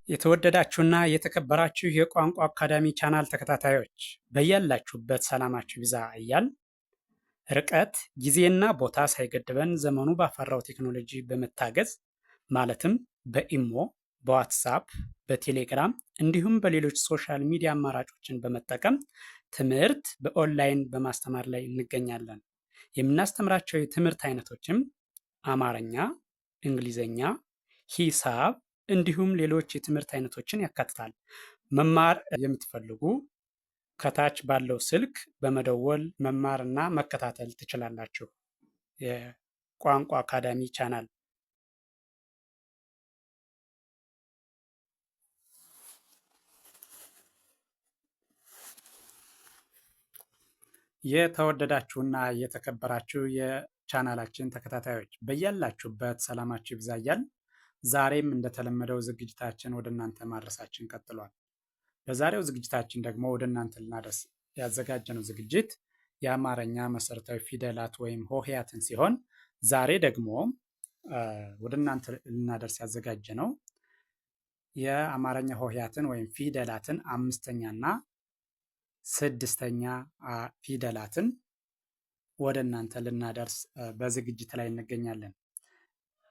የተወደዳችሁና የተከበራችሁ የቋንቋ አካዳሚ ቻናል ተከታታዮች በያላችሁበት ሰላማችሁ ይብዛ እያል ርቀት ጊዜና ቦታ ሳይገድበን ዘመኑ ባፈራው ቴክኖሎጂ በመታገዝ ማለትም በኢሞ፣ በዋትሳፕ፣ በቴሌግራም እንዲሁም በሌሎች ሶሻል ሚዲያ አማራጮችን በመጠቀም ትምህርት በኦንላይን በማስተማር ላይ እንገኛለን። የምናስተምራቸው የትምህርት አይነቶችም አማርኛ፣ እንግሊዘኛ፣ ሂሳብ እንዲሁም ሌሎች የትምህርት አይነቶችን ያካትታል። መማር የምትፈልጉ ከታች ባለው ስልክ በመደወል መማርና መከታተል ትችላላችሁ። የቋንቋ አካዳሚ ቻናል የተወደዳችሁና የተከበራችሁ የቻናላችን ተከታታዮች በያላችሁበት ሰላማችሁ ይብዛ እያልን ዛሬም እንደተለመደው ዝግጅታችን ወደ እናንተ ማድረሳችን ቀጥሏል። በዛሬው ዝግጅታችን ደግሞ ወደ እናንተ ልናደርስ ያዘጋጀነው ዝግጅት የአማርኛ መሰረታዊ ፊደላት ወይም ሆሄያትን ሲሆን ዛሬ ደግሞ ወደ እናንተ ልናደርስ ያዘጋጀነው የአማርኛ ሆሄያትን ወይም ፊደላትን አምስተኛና ስድስተኛ ፊደላትን ወደ እናንተ ልናደርስ በዝግጅት ላይ እንገኛለን።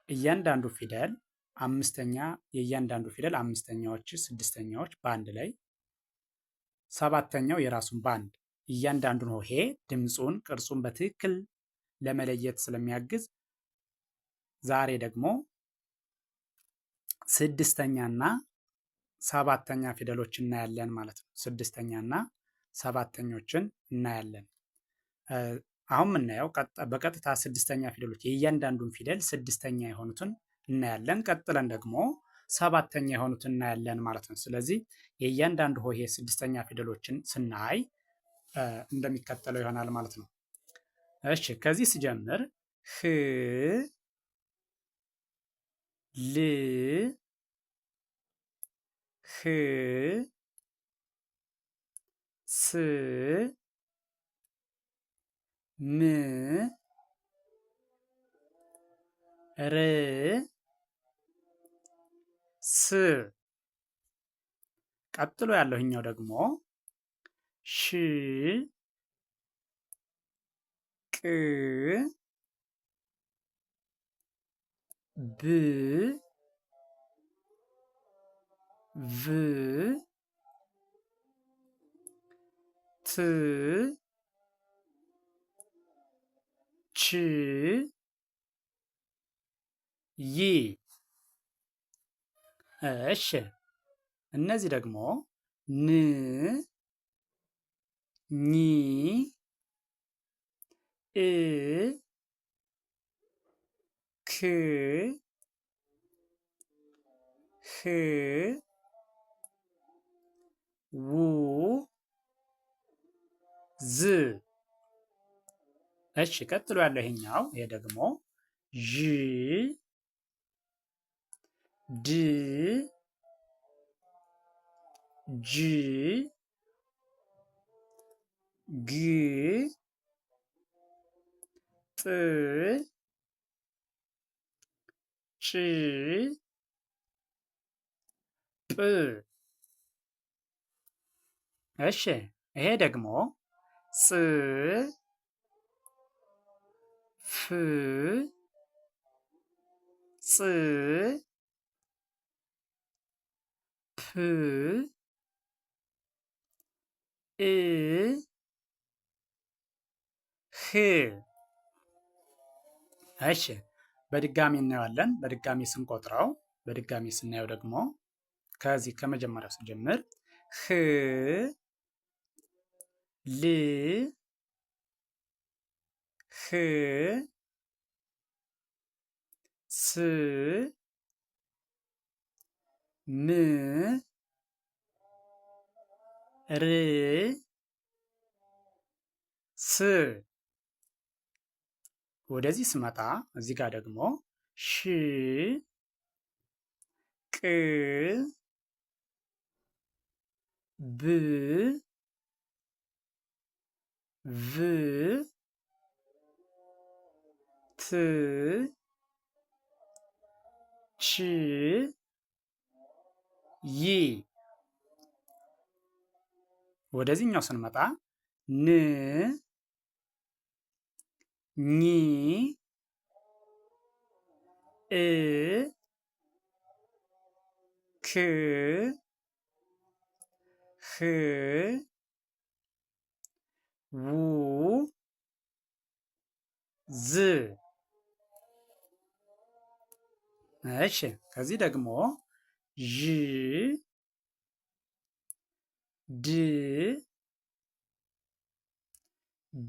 እያንዳንዱ ፊደል የእያንዳንዱ ፊደል አምስተኛዎች፣ ስድስተኛዎች በአንድ ላይ፣ ሰባተኛው የራሱን በአንድ እያንዳንዱን ሆሄ ድምፁን፣ ቅርጹን በትክክል ለመለየት ስለሚያግዝ ዛሬ ደግሞ ስድስተኛና ሰባተኛ ፊደሎች እናያለን ማለት ነው። ስድስተኛና ሰባተኞችን እናያለን። አሁን የምናየው በቀጥታ ስድስተኛ ፊደሎች የእያንዳንዱን ፊደል ስድስተኛ የሆኑትን እናያለን። ቀጥለን ደግሞ ሰባተኛ የሆኑትን እናያለን ማለት ነው። ስለዚህ የእያንዳንዱ ሆሄ ስድስተኛ ፊደሎችን ስናይ እንደሚከተለው ይሆናል ማለት ነው። እሺ ከዚህ ስጀምር ህ፣ ል፣ ህ፣ ስ፣ ም፣ ር፣ ስ። ቀጥሎ ያለውኛው ደግሞ ሽ፣ ቅ፣ ብ፣ ቭ፣ ት፣ ች፣ ይ። እሺ እነዚህ ደግሞ ን፣ ኝ፣ እ፣ ክ፣ ህ፣ ው፣ ዝ። እሺ ቀጥሎ ያለው ይሄ ደግሞ ዥ፣ ድ፣ ጅ፣ ግ፣ ጥ፣ ጭ፣ ጵ። እሺ ይሄ ደግሞ ጽ፣ ፍ፣ ጽ፣ ፕ፣ እ፣ ህ። እሺ በድጋሚ እናየዋለን። በድጋሚ ስንቆጥረው በድጋሚ ስናየው ደግሞ ከዚህ ከመጀመሪያው ስንጀምር ህ፣ ል፣ ህ፣ ስ፣ ም፣ ር፣ ስ። ወደዚህ ስመጣ እዚህ ጋር ደግሞ ሽ፣ ቅ፣ ብ፣ ቭ፣ ት፣ ች፣ ይ። ወደዚህኛው ስንመጣ ን ኝ እ ክ ህ ው ዝ። እሺ ከዚህ ደግሞ ዥ ድ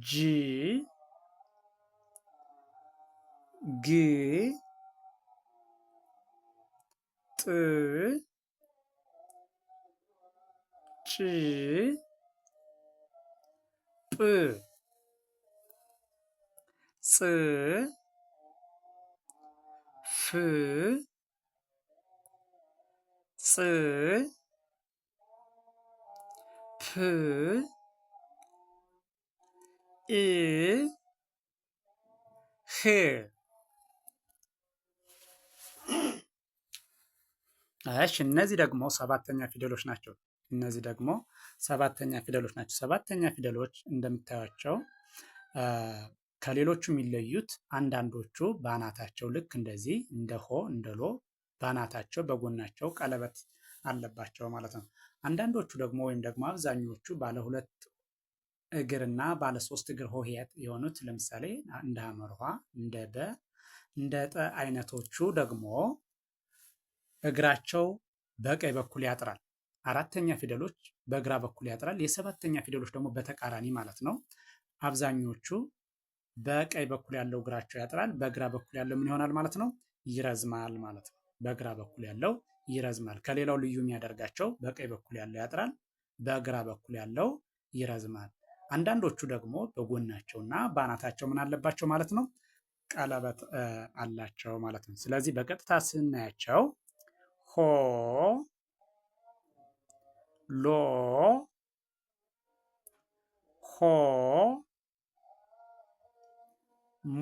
ጅ ግ ጥ ጭ ጵ ጽ ፍ ጽ ፕ እ ህ። እሺ እነዚህ ደግሞ ሰባተኛ ፊደሎች ናቸው። እነዚህ ደግሞ ሰባተኛ ፊደሎች ናቸው። ሰባተኛ ፊደሎች እንደምታዩቸው ከሌሎቹ የሚለዩት አንዳንዶቹ በአናታቸው ልክ እንደዚህ እንደ ሆ እንደ ሎ በአናታቸው በጎናቸው ቀለበት አለባቸው ማለት ነው። አንዳንዶቹ ደግሞ ወይም ደግሞ አብዛኞቹ ባለ ሁለት እግርና ባለ ሶስት እግር ሆሄያት የሆኑት ለምሳሌ እንደ ሐመርኋ እንደ በ እንደ ጠ አይነቶቹ ደግሞ እግራቸው በቀኝ በኩል ያጥራል። አራተኛ ፊደሎች በግራ በኩል ያጥራል። የሰባተኛ ፊደሎች ደግሞ በተቃራኒ ማለት ነው። አብዛኞቹ በቀኝ በኩል ያለው እግራቸው ያጥራል፣ በግራ በኩል ያለው ምን ይሆናል ማለት ነው? ይረዝማል ማለት ነው። በግራ በኩል ያለው ይረዝማል። ከሌላው ልዩ የሚያደርጋቸው በቀኝ በኩል ያለው ያጥራል፣ በግራ በኩል ያለው ይረዝማል። አንዳንዶቹ ደግሞ በጎናቸውና በአናታቸው ምን አለባቸው ማለት ነው? ቀለበት አላቸው ማለት ነው። ስለዚህ በቀጥታ ስናያቸው ሆ ሎ ሆ ሞ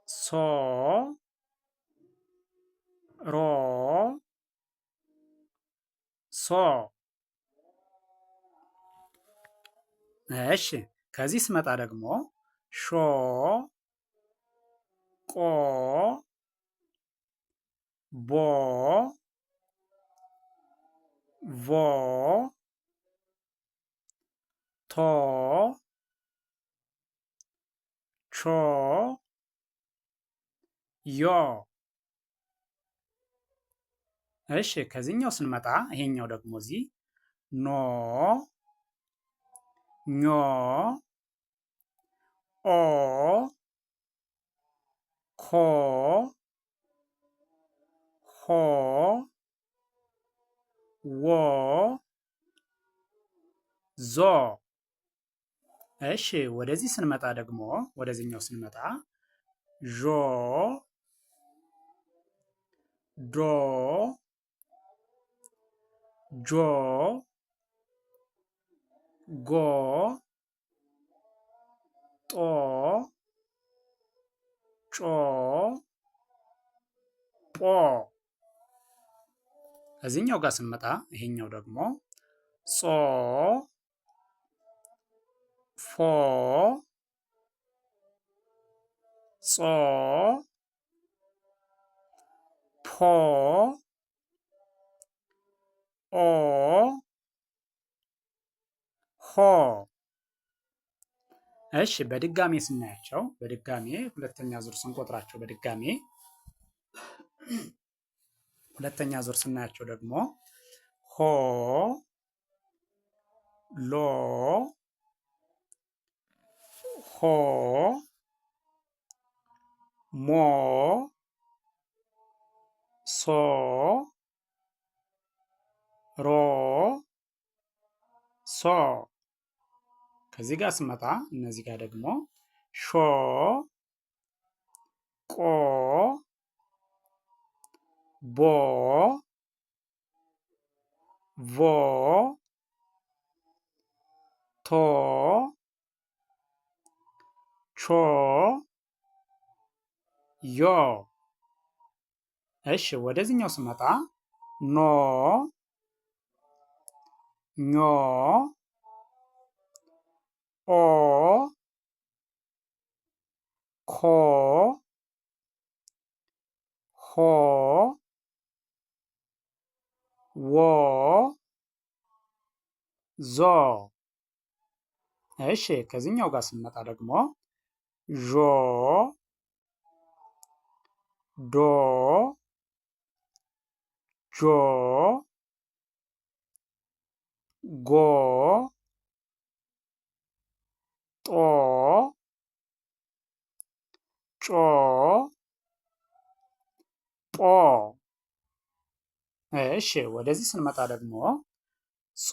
ሶ ሮ ሶ። እሺ ከዚህ ስመጣ ደግሞ ሾ ቆ ቦ ቮ ቶ ቾ ዮ። እሺ ከዚህኛው ስንመጣ ይሄኛው ደግሞ እዚህ ኖ ኞ ኦ ኮ ሆ ዎ ዞ። እሺ ወደዚህ ስንመጣ ደግሞ ወደዚህኛው ስንመጣ ዦ ዶ ጆ ጎ ጦ ጮ ጶ። እዚህኛው ጋር ስንመጣ ይሄኛው ደግሞ ጾ ፎ ጾ ፖ ኦ ሆ። እሺ በድጋሜ ስናያቸው በድጋሜ ሁለተኛ ዙር ስንቆጥራቸው በድጋሜ ሁለተኛ ዙር ስናያቸው ደግሞ ሆ ሎ ሆ ሞ ሶ ሮ ሶ። ከዚህ ጋር ስመጣ እነዚህ ጋር ደግሞ ሾ ቆ ቦ ቮ ቶ ቾ ዮ። እሺ ወደዚህኛው ስመጣ ኖ፣ ኞ፣ ኦ፣ ኮ፣ ሆ፣ ዎ፣ ዞ። እሺ ከዚህኛው ጋር ስንመጣ ደግሞ ዦ፣ ዶ፣ ጆ፣ ጎ፣ ጦ፣ ጮ፣ ጶ። እሺ ወደዚህ ስንመጣ ደግሞ ጾ፣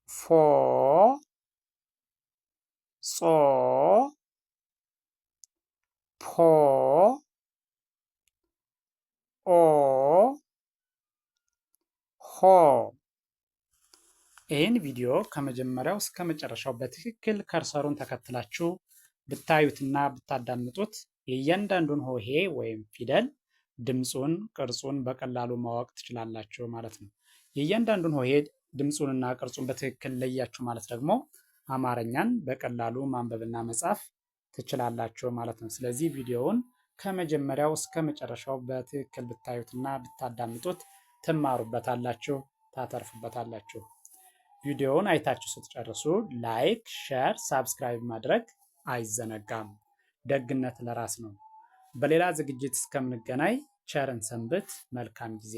ፎ፣ ጾ፣ ፖ፣ ኦ፣ ሆ። ይህን ቪዲዮ ከመጀመሪያው እስከ መጨረሻው በትክክል ከርሰሩን ተከትላችሁ ብታዩትና ብታዳምጡት የእያንዳንዱን ሆሄ ወይም ፊደል ድምፁን፣ ቅርጹን በቀላሉ ማወቅ ትችላላችሁ ማለት ነው። የእያንዳንዱን ሆሄ ድምፁንና ቅርጹን በትክክል ለያችሁ ማለት ደግሞ አማርኛን በቀላሉ ማንበብና መጻፍ ትችላላችሁ ማለት ነው። ስለዚህ ቪዲዮውን ከመጀመሪያው እስከ መጨረሻው በትክክል ብታዩትና ብታዳምጡት ትማሩበታላችሁ፣ ታተርፉበታላችሁ። ቪዲዮውን አይታችሁ ስትጨርሱ ላይክ፣ ሼር፣ ሳብስክራይብ ማድረግ አይዘነጋም። ደግነት ለራስ ነው። በሌላ ዝግጅት እስከምንገናኝ ቸርን ሰንብት። መልካም ጊዜ